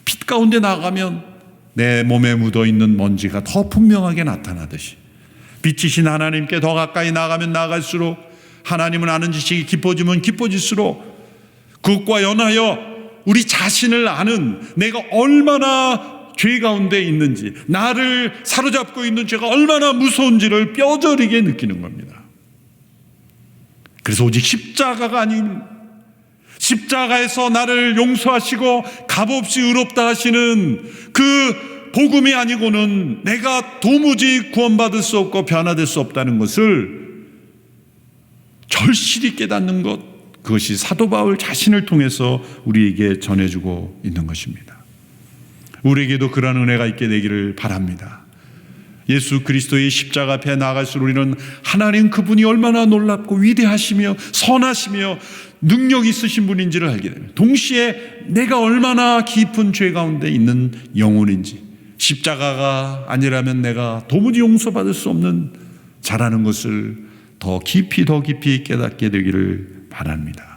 Speaker 4: 빛 가운데 나가면 내 몸에 묻어 있는 먼지가 더 분명하게 나타나듯이 빛이신 하나님께 더 가까이 나가면 나갈수록 하나님을 아는 지식이 깊어지면 깊어질수록 그것과 연하여 우리 자신을 아는 내가 얼마나 죄 가운데 있는지, 나를 사로잡고 있는 죄가 얼마나 무서운지를 뼈저리게 느끼는 겁니다. 그래서 오직 십자가가 아닌, 십자가에서 나를 용서하시고 값없이 의롭다 하시는 그 복음이 아니고는 내가 도무지 구원받을 수 없고 변화될 수 없다는 것을 절실히 깨닫는 것, 그것이 사도 바울 자신을 통해서 우리에게 전해주고 있는 것입니다. 우리에게도 그런 은혜가 있게 되기를 바랍니다. 예수 그리스도의 십자가 앞에 나아갈수록 우리는 하나님 그분이 얼마나 놀랍고 위대하시며 선하시며 능력 있으신 분인지를 알게 됩니다. 동시에 내가 얼마나 깊은 죄 가운데 있는 영혼인지, 십자가가 아니라면 내가 도무지 용서받을 수 없는 자라는 것을 더 깊이 깨닫게 되기를 바랍니다.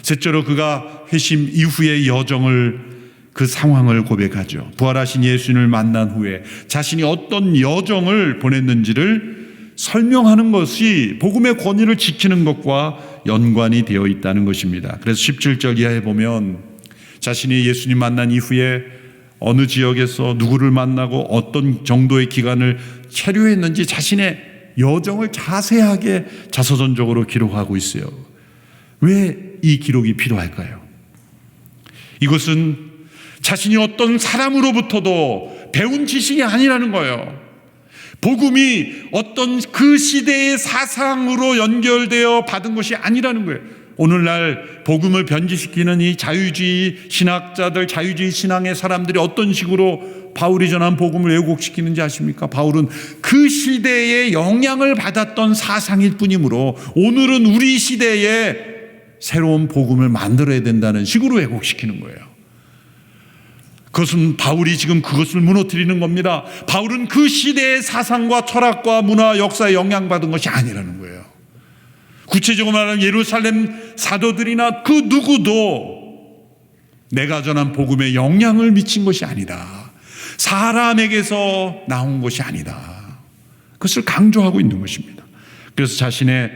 Speaker 4: 셋째로 그가 회심 이후의 여정을, 그 상황을 고백하죠. 부활하신 예수님을 만난 후에 자신이 어떤 여정을 보냈는지를 설명하는 것이 복음의 권위를 지키는 것과 연관이 되어 있다는 것입니다. 그래서 17절 이하에 보면 자신이 예수님 만난 이후에 어느 지역에서 누구를 만나고 어떤 정도의 기간을 체류했는지 자신의 여정을 자세하게 자서전적으로 기록하고 있어요. 왜 이 기록이 필요할까요? 이것은 자신이 어떤 사람으로부터도 배운 지식이 아니라는 거예요. 복음이 어떤 그 시대의 사상으로 연결되어 받은 것이 아니라는 거예요. 오늘날 복음을 변질시키는 이 자유주의 신학자들, 자유주의 신앙의 사람들이 어떤 식으로 바울이 전한 복음을 왜곡시키는지 아십니까? 바울은 그 시대에 영향을 받았던 사상일 뿐이므로 오늘은 우리 시대에 새로운 복음을 만들어야 된다는 식으로 왜곡시키는 거예요. 그것은 바울이 지금 그것을 무너뜨리는 겁니다. 바울은 그 시대의 사상과 철학과 문화, 역사에 영향받은 것이 아니라는 거예요. 구체적으로 말하면 예루살렘 사도들이나 그 누구도 내가 전한 복음에 영향을 미친 것이 아니다. 사람에게서 나온 것이 아니다. 그것을 강조하고 있는 것입니다. 그래서 자신의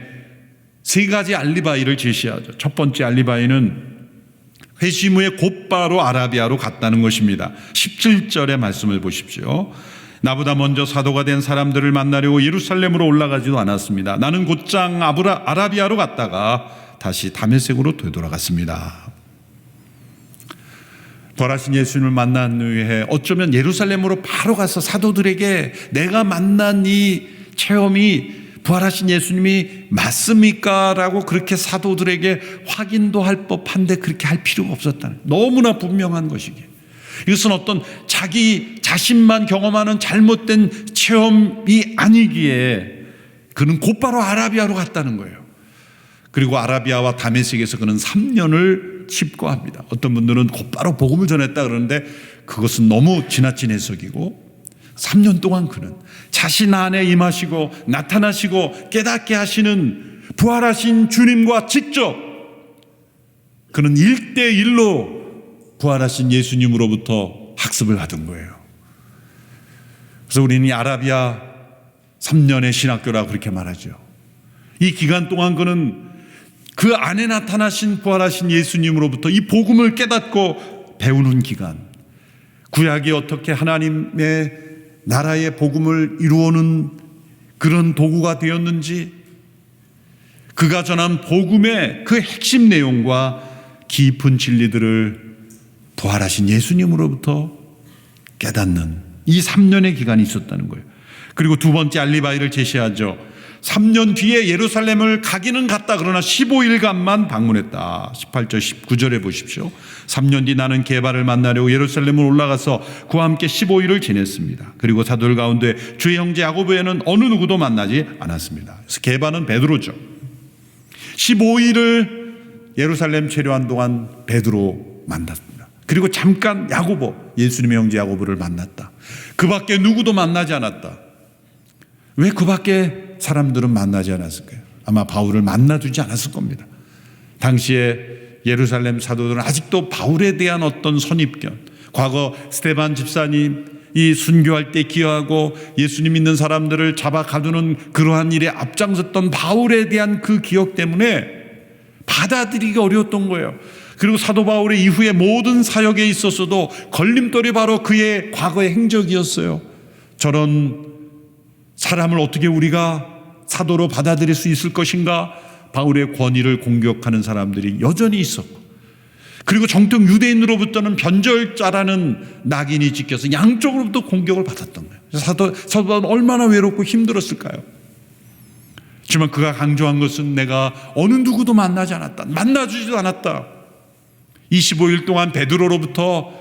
Speaker 4: 세 가지 알리바이를 제시하죠. 첫 번째 알리바이는 회심 후에 곧바로 아라비아로 갔다는 것입니다. 17절의 말씀을 보십시오. 나보다 먼저 사도가 된 사람들을 만나려고 예루살렘으로 올라가지도 않았습니다. 나는 곧장 아라비아로 갔다가 다시 다메섹으로 되돌아갔습니다. 부활하신 예수님을 만난 후에 어쩌면 예루살렘으로 바로 가서 사도들에게 내가 만난 이 체험이 부활하신 예수님이 맞습니까? 라고 그렇게 사도들에게 확인도 할 법한데 그렇게 할 필요가 없었다는, 너무나 분명한 것이기에 이것은 어떤 자기 자신만 경험하는 잘못된 체험이 아니기에 그는 곧바로 아라비아로 갔다는 거예요. 그리고 아라비아와 다메섹에서 그는 3년을 칩거합니다. 어떤 분들은 곧바로 복음을 전했다 그러는데 그것은 너무 지나친 해석이고, 3년 동안 그는 자신 안에 임하시고 나타나시고 깨닫게 하시는 부활하신 주님과 직접 그는 1대1로 부활하신 예수님으로부터 학습을 받은 거예요. 그래서 우리는 이 아라비아 3년의 신학교라고 그렇게 말하죠. 이 기간 동안 그는 그 안에 나타나신 부활하신 예수님으로부터 이 복음을 깨닫고 배우는 기간, 구약이 어떻게 하나님의 나라의 복음을 이루어오는 그런 도구가 되었는지, 그가 전한 복음의 그 핵심 내용과 깊은 진리들을 부활하신 예수님으로부터 깨닫는 이 3년의 기간이 있었다는 거예요. 그리고 두 번째 알리바이를 제시하죠. 3년 뒤에 예루살렘을 가기는 갔다. 그러나 15일간만 방문했다. 18절 19절에 보십시오. 3년 뒤 나는 게바를 만나려고 예루살렘을 올라가서 그와 함께 15일을 지냈습니다. 그리고 사도들 가운데 주의 형제 야고보 외에는 어느 누구도 만나지 않았습니다. 그래서 게바는 베드로죠. 15일을 예루살렘 체류한 동안 베드로 만났습니다. 그리고 잠깐 야고보, 예수님의 형제 야고보를 만났다. 그 밖에 누구도 만나지 않았다. 왜 그 밖에 사람들은 만나지 않았을까요? 아마 바울을 만나주지 않았을 겁니다. 당시에 예루살렘 사도들은 아직도 바울에 대한 어떤 선입견, 과거 스데반 집사님 이 순교할 때 기여하고 예수님 믿는 사람들을 잡아 가두는 그러한 일에 앞장섰던 바울에 대한 그 기억 때문에 받아들이기 어려웠던 거예요. 그리고 사도 바울의 이후의 모든 사역에 있어서도 걸림돌이 바로 그의 과거의 행적이었어요. 저런 사람을 어떻게 우리가 사도로 받아들일 수 있을 것인가? 바울의 권위를 공격하는 사람들이 여전히 있었고, 그리고 정통 유대인으로부터는 변절자라는 낙인이 찍혀서 양쪽으로부터 공격을 받았던 거예요. 사도 바울은 얼마나 외롭고 힘들었을까요? 하지만 그가 강조한 것은 내가 어느 누구도 만나지 않았다, 만나주지도 않았다. 25일 동안 베드로로부터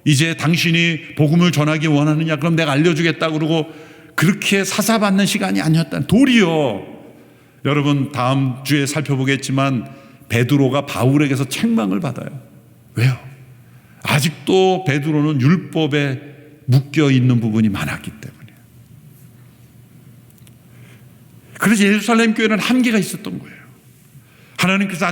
Speaker 4: 이제 당신이 복음을 전하기 원하느냐? 그럼 내가 알려주겠다 그러고 그렇게 사사받는 시간이 아니었다. 도리어 여러분 다음 주에 살펴보겠지만 베드로가 바울에게서 책망을 받아요. 왜요? 아직도 베드로는 율법에 묶여 있는 부분이 많았기 때문이에요. 그래서 예루살렘 교회는 한계가 있었던 거예요. 하나님께서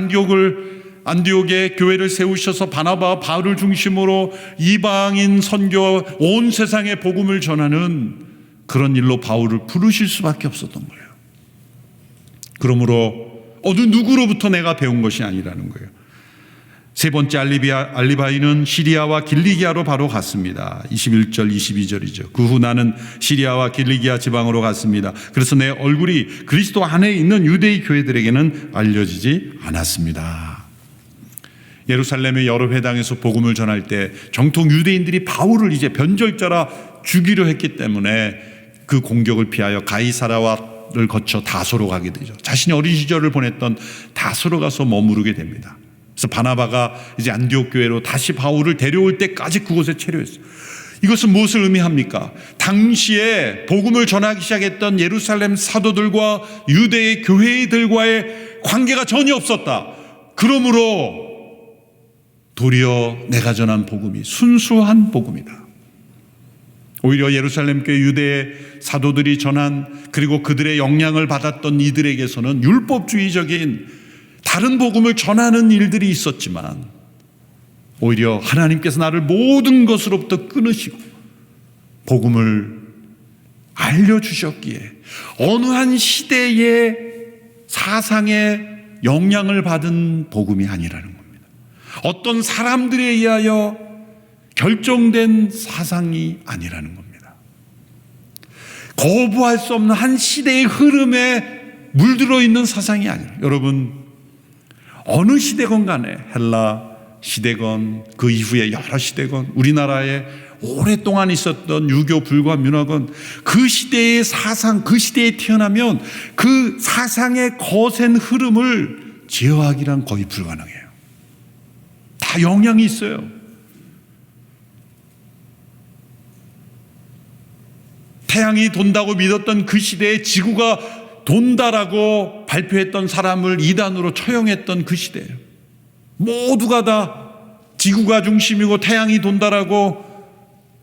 Speaker 4: 안디옥에 교회를 세우셔서 바나바와 바울을 중심으로 이방인 선교, 온 세상에 복음을 전하는 그런 일로 바울을 부르실 수밖에 없었던 거예요. 그러므로 어느 누구로부터 내가 배운 것이 아니라는 거예요. 세 번째 알리바이는 시리아와 길리기아로 바로 갔습니다. 21절 22절이죠. 그 후 나는 시리아와 길리기아 지방으로 갔습니다. 그래서 내 얼굴이 그리스도 안에 있는 유대의 교회들에게는 알려지지 않았습니다. 예루살렘의 여러 회당에서 복음을 전할 때 정통 유대인들이 바울을 이제 변절자라 죽이려 했기 때문에 그 공격을 피하여 가이사라를 거쳐 다소로 가게 되죠. 자신이 어린 시절을 보냈던 다소로 가서 머무르게 됩니다. 그래서 바나바가 이제 안디옥 교회로 다시 바울을 데려올 때까지 그곳에 체류했어요. 이것은 무엇을 의미합니까? 당시에 복음을 전하기 시작했던 예루살렘 사도들과 유대의 교회들과의 관계가 전혀 없었다. 그러므로 도리어 내가 전한 복음이 순수한 복음이다. 오히려 예루살렘 교회 유대의 사도들이 전한, 그리고 그들의 영향을 받았던 이들에게서는 율법주의적인 다른 복음을 전하는 일들이 있었지만 오히려 하나님께서 나를 모든 것으로부터 끊으시고 복음을 알려주셨기에 어느 한 시대의 사상에 영향을 받은 복음이 아니라는 겁니다. 어떤 사람들에 의하여 결정된 사상이 아니라는 겁니다. 거부할 수 없는 한 시대의 흐름에 물들어 있는 사상이 아니라, 여러분 어느 시대건 간에 헬라 시대건 그 이후에 여러 시대건 우리나라에 오랫동안 있었던 유교 불과 민화건 그 시대의 사상, 그 시대에 태어나면 그 사상의 거센 흐름을 제어하기란 거의 불가능해요. 다 영향이 있어요. 태양이 돈다고 믿었던 그 시대에 지구가 돈다라고 발표했던 사람을 이단으로 처형했던 그 시대예요. 모두가 다 지구가 중심이고 태양이 돈다라고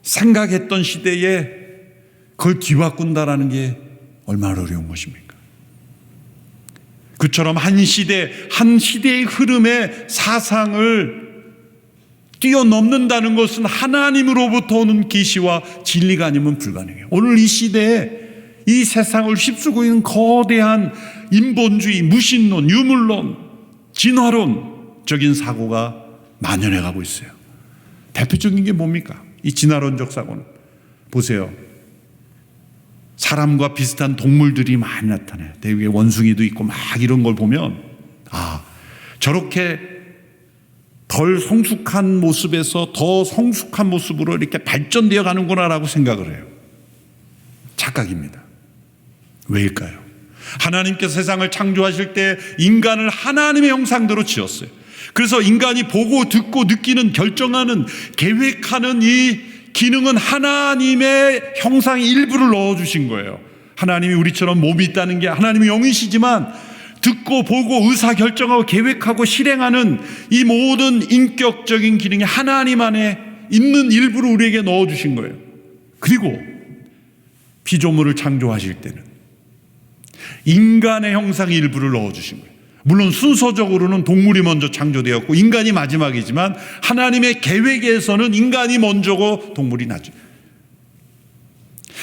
Speaker 4: 생각했던 시대에 그걸 뒤바꾼다라는 게 얼마나 어려운 것입니까? 그처럼 한 시대의 흐름의 사상을 뛰어넘는다는 것은 하나님으로부터 오는 계시와 진리가 아니면 불가능해요. 오늘 이 시대에 이 세상을 휩쓸고 있는 거대한 인본주의, 무신론, 유물론, 진화론적인 사고가 만연해 가고 있어요. 대표적인 게 뭡니까? 이 진화론적 사고는 보세요. 사람과 비슷한 동물들이 많이 나타나요. 대륙에 원숭이도 있고 막 이런 걸 보면 저렇게 덜 성숙한 모습에서 더 성숙한 모습으로 이렇게 발전되어 가는구나라고 생각을 해요. 착각입니다. 왜일까요? 하나님께서 세상을 창조하실 때 인간을 하나님의 형상대로 지었어요. 그래서 인간이 보고 듣고 느끼는, 결정하는, 계획하는 이 기능은 하나님의 형상의 일부를 넣어주신 거예요. 하나님이 우리처럼 몸이 있다는 게 하나님의 영이시지만 듣고 보고 의사결정하고 계획하고 실행하는 이 모든 인격적인 기능이 하나님 안에 있는 일부를 우리에게 넣어주신 거예요. 그리고 피조물을 창조하실 때는 인간의 형상의 일부를 넣어주신 거예요. 물론 순서적으로는 동물이 먼저 창조되었고 인간이 마지막이지만 하나님의 계획에서는 인간이 먼저고 동물이 나중에.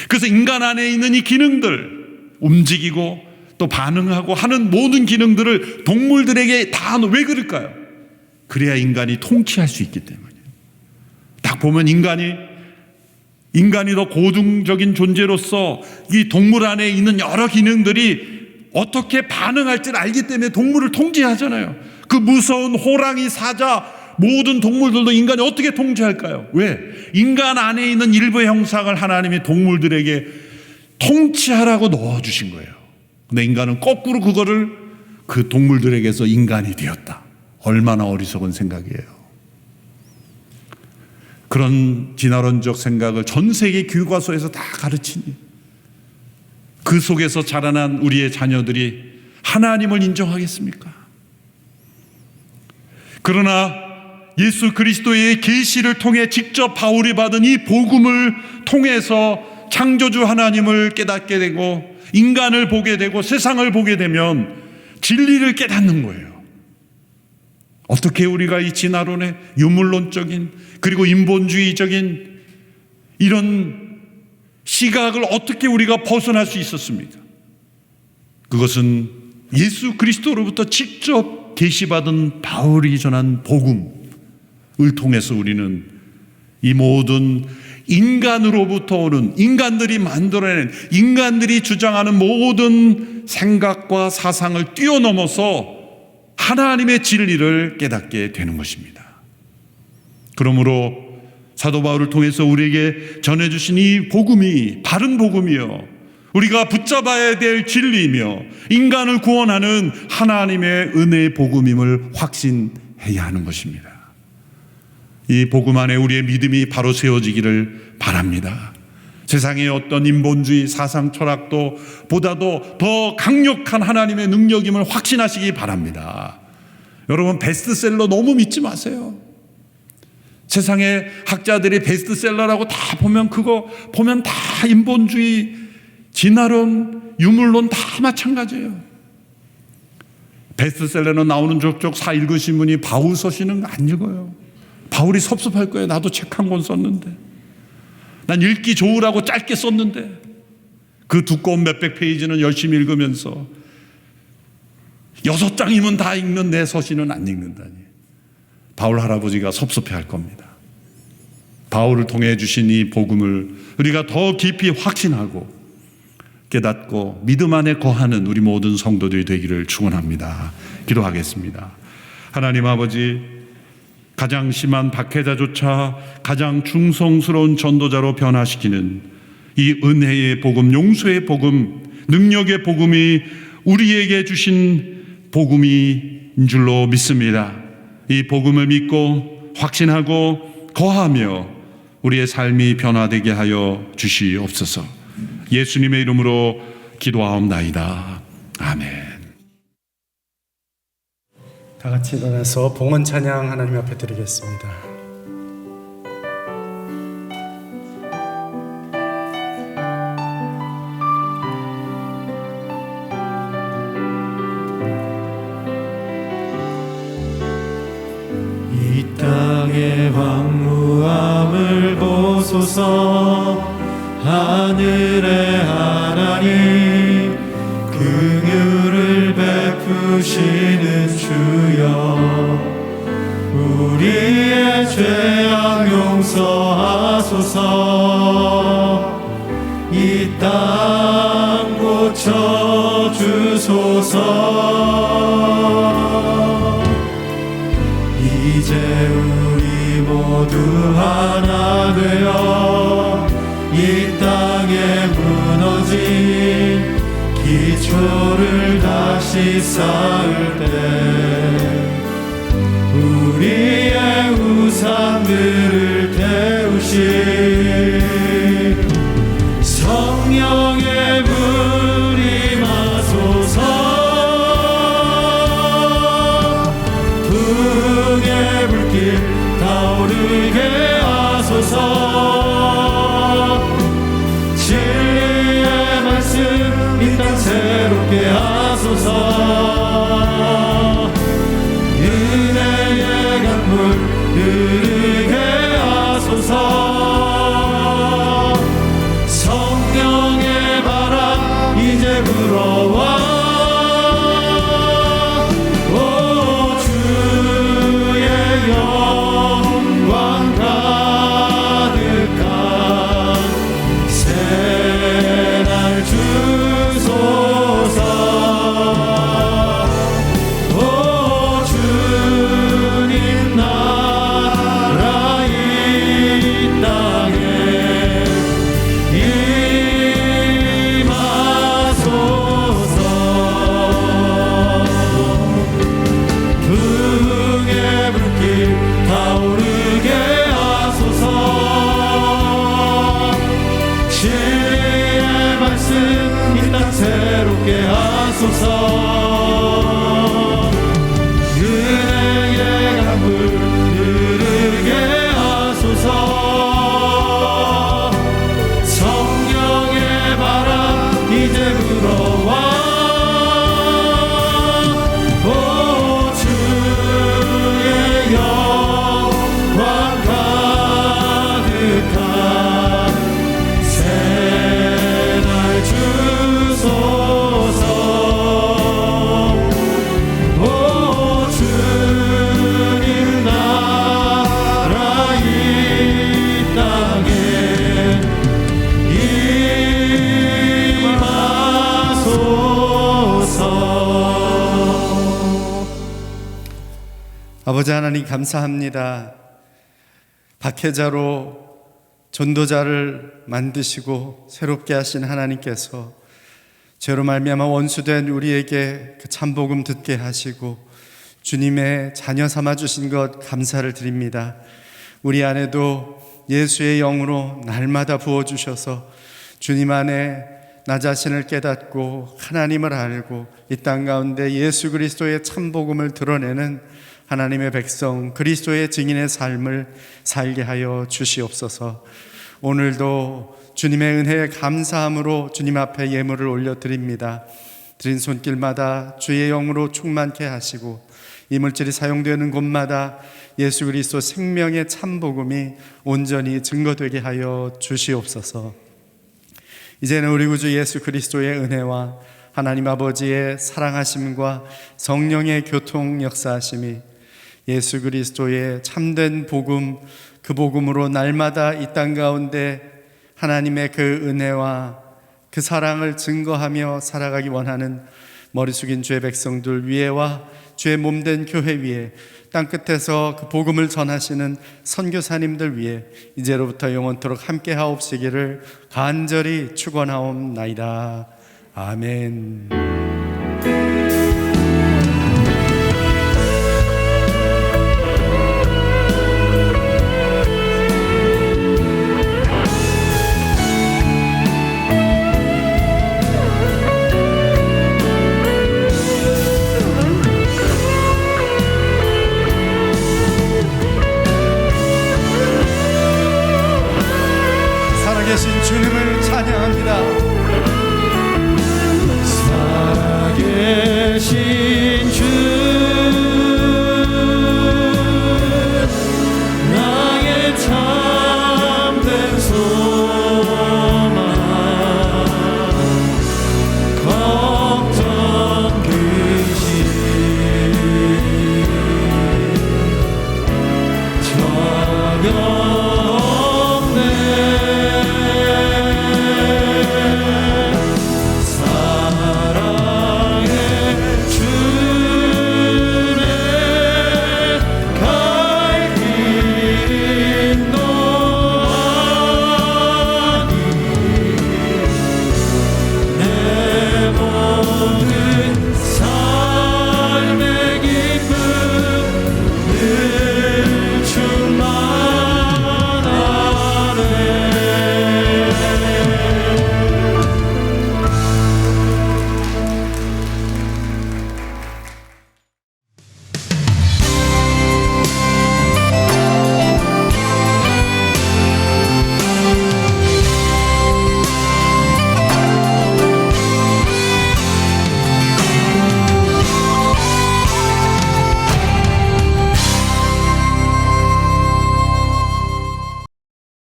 Speaker 4: 그래서 인간 안에 있는 이 기능들, 움직이고 또 반응하고 하는 모든 기능들을 동물들에게 다 왜 그럴까요? 그래야 인간이 통치할 수 있기 때문이에요. 딱 보면 인간이 더 고등적인 존재로서 이 동물 안에 있는 여러 기능들이 어떻게 반응할지를 알기 때문에 동물을 통제하잖아요. 그 무서운 호랑이, 사자, 모든 동물들도 인간이 어떻게 통제할까요? 왜? 인간 안에 있는 일부의 형상을 하나님이 동물들에게 통치하라고 넣어주신 거예요. 근데 인간은 거꾸로 그거를 그 동물들에게서 인간이 되었다. 얼마나 어리석은 생각이에요. 그런 진화론적 생각을 전 세계 교과서에서 다 가르치니 그 속에서 자라난 우리의 자녀들이 하나님을 인정하겠습니까? 그러나 예수 그리스도의 계시를 통해 직접 바울이 받은 이 복음을 통해서 창조주 하나님을 깨닫게 되고 인간을 보게 되고 세상을 보게 되면 진리를 깨닫는 거예요. 어떻게 우리가 이 진화론의 유물론적인 그리고 인본주의적인 이런 시각을 어떻게 우리가 벗어날 수 있었습니까? 그것은 예수 그리스도로부터 직접 계시받은 바울이 전한 복음을 통해서 우리는 이 모든 인간으로부터 오는, 인간들이 만들어낸, 인간들이 주장하는 모든 생각과 사상을 뛰어넘어서 하나님의 진리를 깨닫게 되는 것입니다. 그러므로 사도 바울을 통해서 우리에게 전해주신 이 복음이 바른 복음이요, 우리가 붙잡아야 될 진리이며 인간을 구원하는 하나님의 은혜의 복음임을 확신해야 하는 것입니다. 이 복음 안에 우리의 믿음이 바로 세워지기를 바랍니다. 세상의 어떤 인본주의 사상 철학도 보다도 더 강력한 하나님의 능력임을 확신하시기 바랍니다. 여러분, 베스트셀러 너무 믿지 마세요. 세상의 학자들이 베스트셀러라고 다 보면 그거 보면 다 인본주의, 진화론, 유물론 다 마찬가지예요. 베스트셀러는 나오는 족족 사 읽으신 분이 바울 서신은 안 읽어요. 바울이 섭섭할 거예요. 나도 책 한 권 썼는데, 난 읽기 좋으라고 짧게 썼는데 그 두꺼운 몇백 페이지는 열심히 읽으면서 6장이면 다 읽는 내 서신은 안 읽는다니. 바울 할아버지가 섭섭해할 겁니다. 바울을 통해 주신 이 복음을 우리가 더 깊이 확신하고 깨닫고 믿음 안에 거하는 우리 모든 성도들이 되기를 축원합니다. 기도하겠습니다. 하나님 아버지, 가장 심한 박해자조차 가장 충성스러운 전도자로 변화시키는 이 은혜의 복음, 용서의 복음, 능력의 복음이 우리에게 주신 복음인 줄로 믿습니다. 이 복음을 믿고 확신하고 거하며 우리의 삶이 변화되게 하여 주시옵소서. 예수님의 이름으로 기도하옵나이다. 아멘.
Speaker 3: 다 같이 일어나서 봉헌 찬양 하나님 앞에 드리겠습니다.
Speaker 2: 이 땅의 황무함을 보소서. 하늘의 하나님, 긍휼을 베푸시는 주여, 우리의 죄악 용서하소서. 이 땅 고쳐주소서. 이제 우리 모두 하나 되어 이 땅에 무너진 기초를 다시 쌓을 때 우리의 우상들을 태우신 성령의 불이 마소서. 부흥의 불길 타오르게 하소서. 진리의 말씀 이 땅 새롭게 하소서. 은혜의 강물 흐르게 하소서. 성령의 바람 이제 불어와. 오 주의 영광 가득한 새날 주소서. 오 주님 나라 이 땅에 임하소서. 부흥의 불길 타오르게 하소서. 진리의 말씀 이 땅 새롭게 하소서. 은혜의 강물 흐르게 하소서. 성령의 바람 이제 불어와. 오 주의 영광 가득한 새날 주소서. 오 주님 나라 이 땅에 임하소서.
Speaker 3: 아버지 하나님 감사합니다. 박해자로 전도자를 만드시고 새롭게 하신 하나님께서 죄로 말미암아 원수된 우리에게 그 참복음 듣게 하시고 주님의 자녀 삼아 주신 것 감사를 드립니다. 우리 안에도 예수의 영으로 날마다 부어주셔서 주님 안에 나 자신을 깨닫고 하나님을 알고 이 땅 가운데 예수 그리스도의 참복음을 드러내는 하나님의 백성 그리스도의 증인의 삶을 살게 하여 주시옵소서. 오늘도 주님의 은혜에 감사함으로 주님 앞에 예물을 올려드립니다. 드린 손길마다 주의 영으로 충만케 하시고 이물질이 사용되는 곳마다 예수 그리스도 생명의 참 복음이 온전히 증거되게 하여 주시옵소서. 이제는 우리 구주 예수 그리스도의 은혜와 하나님 아버지의 사랑하심과 성령의 교통 역사하심이 예수 그리스도의 참된 복음, 그 복음으로 날마다 이 땅 가운데 하나님의 그 은혜와 그 사랑을 증거하며 살아가기 원하는 머리 숙인 주의 백성들 위에와 주의 몸된 교회 위에 땅끝에서 그 복음을 전하시는 선교사님들 위에 이제로부터 영원토록 함께 하옵시기를 간절히 축원하옵나이다. 아멘. 살아계신 주님을 찬양합니다.
Speaker 2: 살아계신